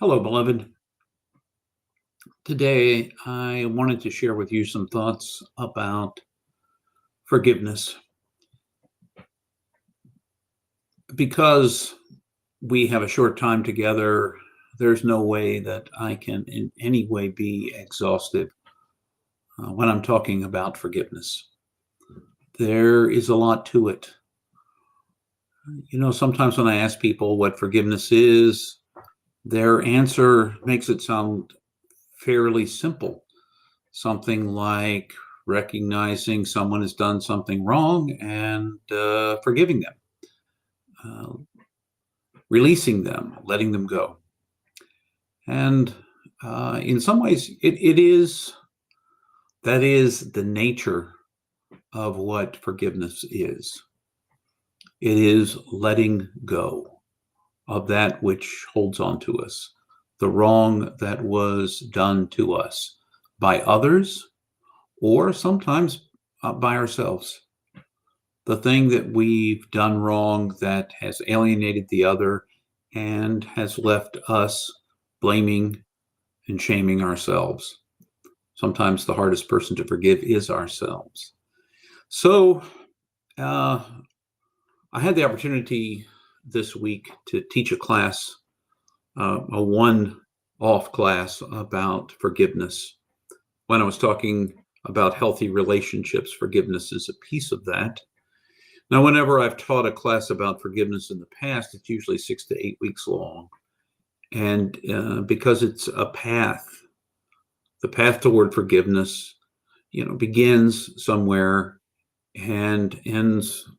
Hello, beloved. Today, I wanted to share with you some thoughts about forgiveness. Because we have a short time together, there's no way that I can in any way be exhaustive when I'm talking about forgiveness. There is a lot to it. Sometimes when I ask people what forgiveness is, their answer makes it sound fairly simple. Something like recognizing someone has done something wrong and forgiving them, uh, releasing them, letting them go. And in some ways, that is the nature of what forgiveness is. It is letting go of that which holds on to us, the wrong that was done to us by others or sometimes by ourselves. The thing that we've done wrong that has alienated the other and has left us blaming and shaming ourselves. Sometimes the hardest person to forgive is ourselves. So I had the opportunity this week to teach a class, a one-off class about forgiveness. When I was talking about healthy relationships, forgiveness is a piece of that. Now, whenever I've taught a class about forgiveness in the past, it's usually 6 to 8 weeks long. And because it's a path, the path toward forgiveness, begins somewhere and ends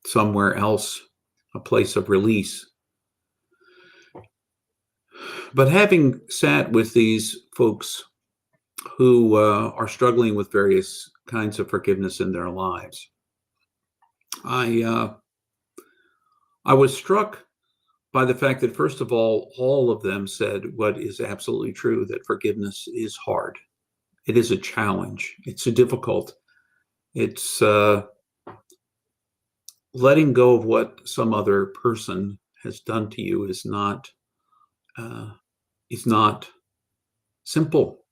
somewhere else, a place of release. But having sat with these folks who are struggling with various kinds of forgiveness in their lives, I was struck by the fact that, first of all of them said what is absolutely true, that forgiveness is hard. It is a challenge. It's difficult. It's letting go of what some other person has done to you is not simple.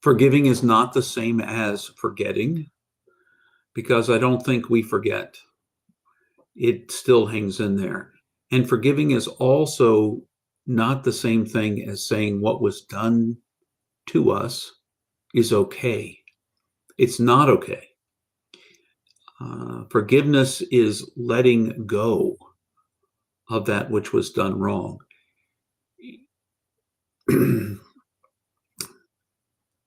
Forgiving is not the same as forgetting, because I don't think we forget. It still hangs in there. And forgiving is also not the same thing as saying what was done to us is okay. It's not okay. Forgiveness is letting go of that which was done wrong.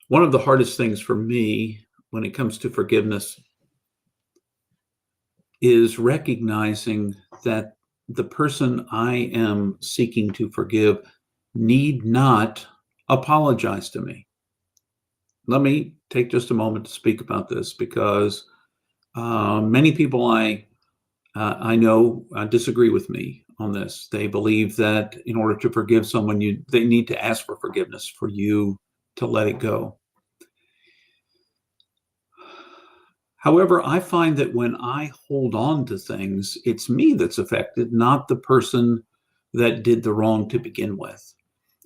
One of the hardest things for me when it comes to forgiveness is recognizing that the person I am seeking to forgive need not apologize to me. Let me take just a moment to speak about this, because many people I know disagree with me on this. They believe that in order to forgive someone, they need to ask for forgiveness for you to let it go. However, I find that when I hold on to things, it's me that's affected, not the person that did the wrong to begin with.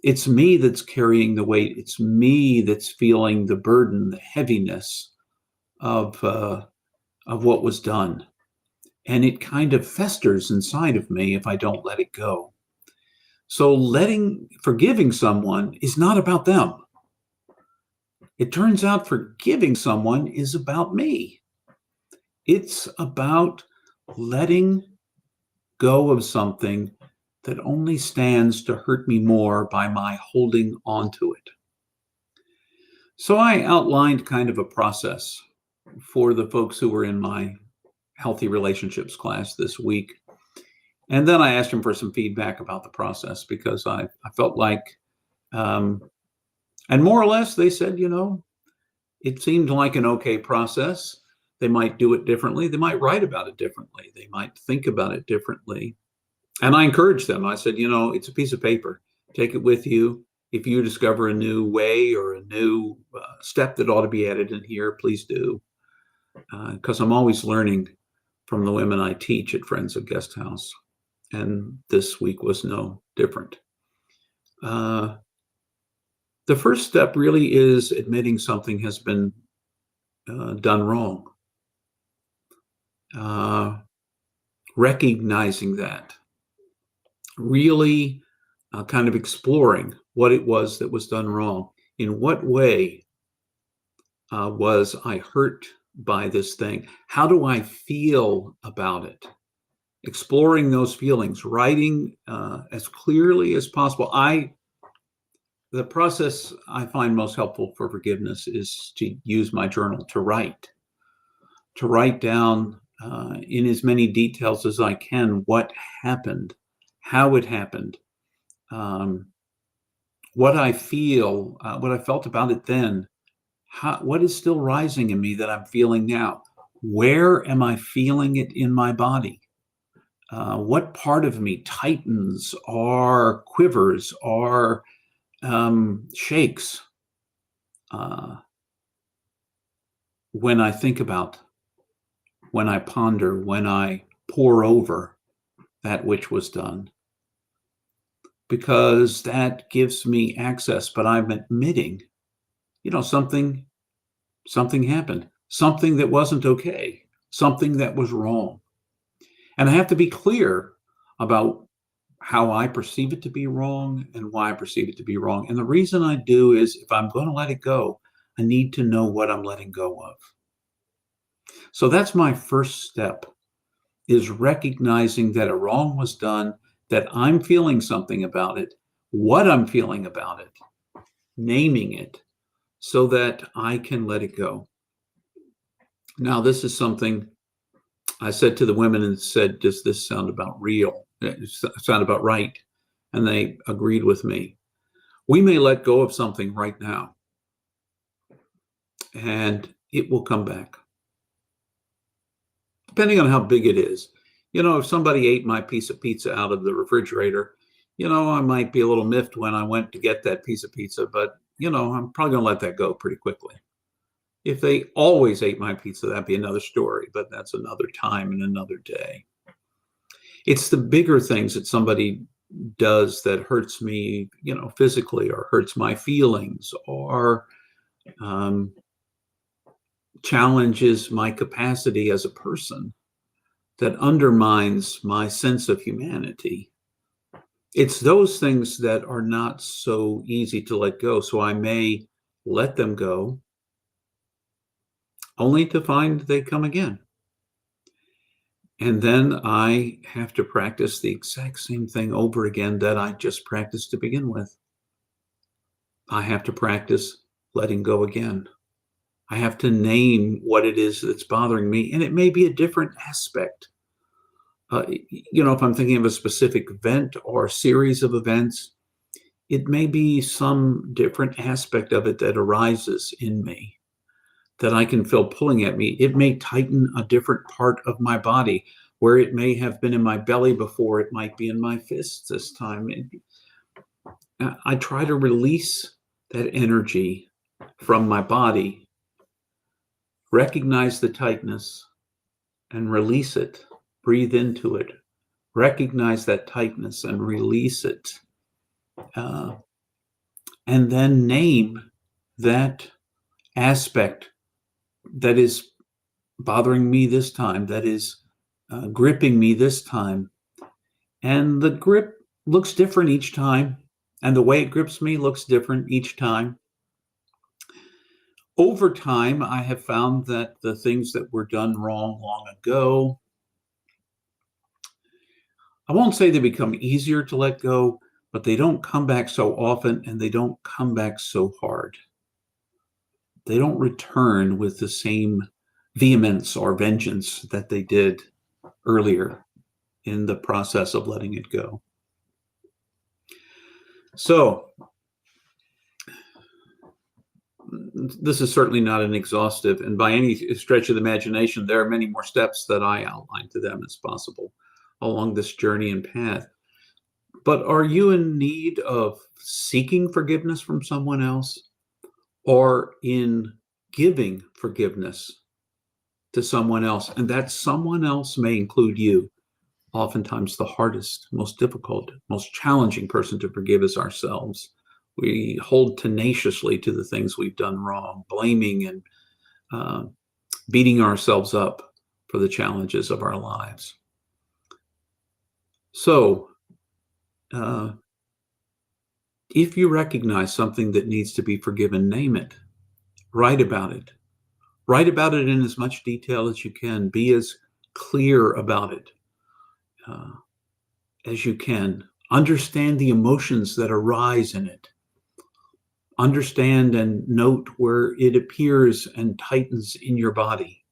It's me that's carrying the weight. It's me that's feeling the burden, the heaviness of what was done. And it kind of festers inside of me if I don't let it go. So forgiving someone is not about them. It turns out forgiving someone is about me. It's about letting go of something that only stands to hurt me more by my holding on to it. So I outlined kind of a process for the folks who were in my healthy relationships class this week. And then I asked them for some feedback about the process, because I felt like, and more or less they said, it seemed like an okay process. They might do it differently. They might write about it differently. They might think about it differently. And I encouraged them. I said, it's a piece of paper. Take it with you. If you discover a new way or a new step that ought to be added in here, please do. Because I'm always learning from the women I teach at Friends of Guest House. And this week was no different. The first step really is admitting something has been done wrong. Recognizing that, really kind of exploring what it was that was done wrong. In what way was I hurt by this thing? How do I feel about it? Exploring those feelings, writing as clearly as possible. The process I find most helpful for forgiveness is to use my journal to write down in as many details as I can what happened, how it happened, what I feel, what I felt about it then, what is still rising in me that I'm feeling now? Where am I feeling it in my body? What part of me tightens or quivers or shakes when I think about, when I ponder, when I pore over that which was done? Because that gives me access, but I'm admitting, something happened, something that wasn't okay, something that was wrong. And I have to be clear about how I perceive it to be wrong and why I perceive it to be wrong. And the reason I do is, if I'm going to let it go, I need to know what I'm letting go of. So that's my first step, is recognizing that a wrong was done, that I'm feeling something about it, what I'm feeling about it, naming it so that I can let it go. Now, this is something I said to the women and said, does this sound about real? Sound about right? And they agreed with me. We may let go of something right now, and it will come back, depending on how big it is. If somebody ate my piece of pizza out of the refrigerator, I might be a little miffed when I went to get that piece of pizza, but, I'm probably going to let that go pretty quickly. If they always ate my pizza, that'd be another story, but that's another time and another day. It's the bigger things that somebody does that hurts me, physically, or hurts my feelings, or challenges my capacity as a person, that undermines my sense of humanity. It's those things that are not so easy to let go. So I may let them go, only to find they come again. And then I have to practice the exact same thing over again that I just practiced to begin with. I have to practice letting go again. I have to name what it is that's bothering me, and it may be a different aspect. If I'm thinking of a specific event or series of events, it may be some different aspect of it that arises in me that I can feel pulling at me. It may tighten a different part of my body, where it may have been in my belly before, it might be in my fists this time. I try to release that energy from my body, recognize the tightness, and release it. Breathe into it. Recognize that tightness and release it. And then name that aspect that is bothering me this time, that is gripping me this time. And the grip looks different each time, and the way it grips me looks different each time. Over time, I have found that the things that were done wrong long ago, I won't say they become easier to let go, but they don't come back so often, and they don't come back so hard. They don't return with the same vehemence or vengeance that they did earlier in the process of letting it go. So, this is certainly not an exhaustive, and by any stretch of the imagination, there are many more steps that I outline to them as possible along this journey and path. But are you in need of seeking forgiveness from someone else, or in giving forgiveness to someone else? And that someone else may include you oftentimes the hardest, most difficult, most challenging person to forgive is ourselves. We hold tenaciously to the things we've done wrong, blaming and beating ourselves up for the challenges of our lives. So, if you recognize something that needs to be forgiven, name it. Write about it. Write about it in as much detail as you can. Be as clear about it as you can. Understand the emotions that arise in it. Understand and note where it appears and tightens in your body.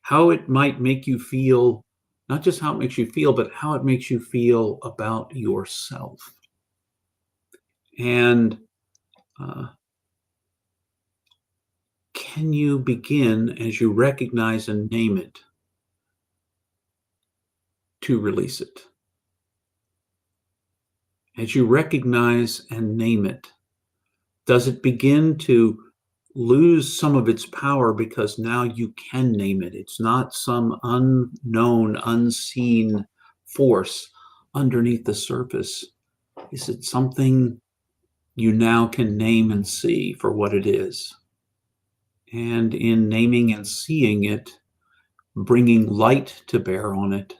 How it might make you feel, not just how it makes you feel, but how it makes you feel about yourself. And can you begin, as you recognize and name it, to release it? As you recognize and name it, does it begin to lose some of its power because now you can name it? It's not some unknown, unseen force underneath the surface. Is it something you now can name and see for what it is? And in naming and seeing it, bringing light to bear on it,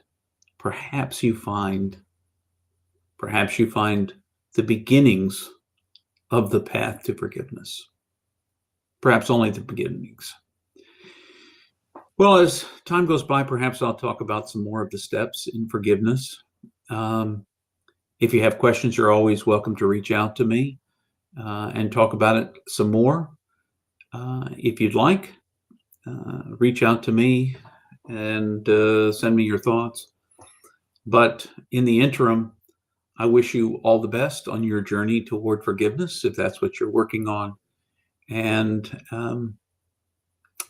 perhaps you find the beginnings of the path to forgiveness. Perhaps only the beginnings. Well, as time goes by, perhaps I'll talk about some more of the steps in forgiveness. If you have questions, you're always welcome to reach out to me and talk about it some more. If you'd like, reach out to me and send me your thoughts. But in the interim, I wish you all the best on your journey toward forgiveness, if that's what you're working on. And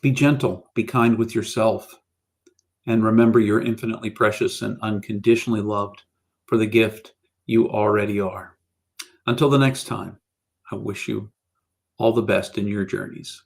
be gentle, be kind with yourself, and remember you're infinitely precious and unconditionally loved for the gift you already are. Until the next time, I wish you all the best in your journeys.